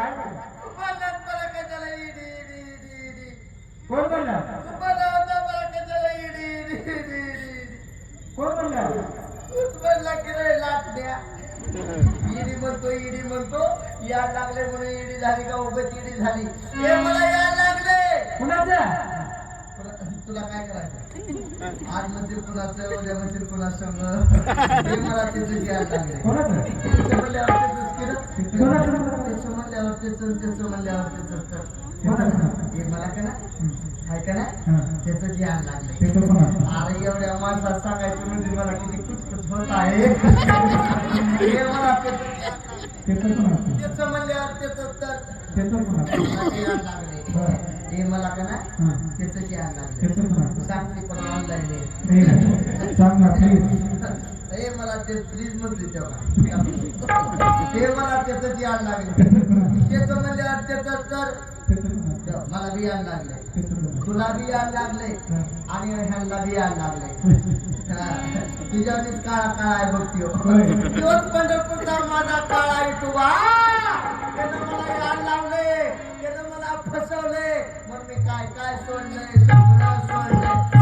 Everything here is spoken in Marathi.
काय तुम्हाला मला कशाला इडी इडी इडी इडी कोण बोलला तुम्हाला होता मला कशाला इडी इडी इडी इडी कोण बोलला उस्मानला किती लाट द्या इडी म्हणतो या लागले म्हणून इडी झाली का उगत इडी झाली हे मला या लागले कुणाचं तुला काय करायचं आज म्हणतील कुणाचं उद्या म्हणतील कुणाचं हे मला त्याचं घ्यायला लागले कोणाचं त्याचं म्हणल्यावर त्याचं कोणाचं त्याचं म्हणल्यावर त्याचं म्हणल्यावर त्याचं कोणाचं हे मला का ना काय का ना त्याचं घ्यायला लागले ते कोणाचं अरे एवढ्या माणसात सांगायचं म्हणजे मला किती कुचकुच होत आहे हे मला त्याचं म्हणल्यावर त्याचं तर घ्यायला लागले हे मला का ना त्याचं घ्यायला लागले सांगते पण ऑनलाईन सांग ना हे मला ते प्लीज म्हणते तेव्हा ते मला त्याचं घ्यायला लागले त्याचं म्हणल्यावर त्याचं तर मला बी यायला लागले तुला बी यायला लागले आणि ह्यांना बी यायला लागले तुझ्यावरच काळा काळा आहे बघ तोच पंढरपूरचा माझा काळा विठोबा त्यानं मला यायला लावले त्यानं मला फसवले मग मी काय काय सोडलंय सगळं सोडलंय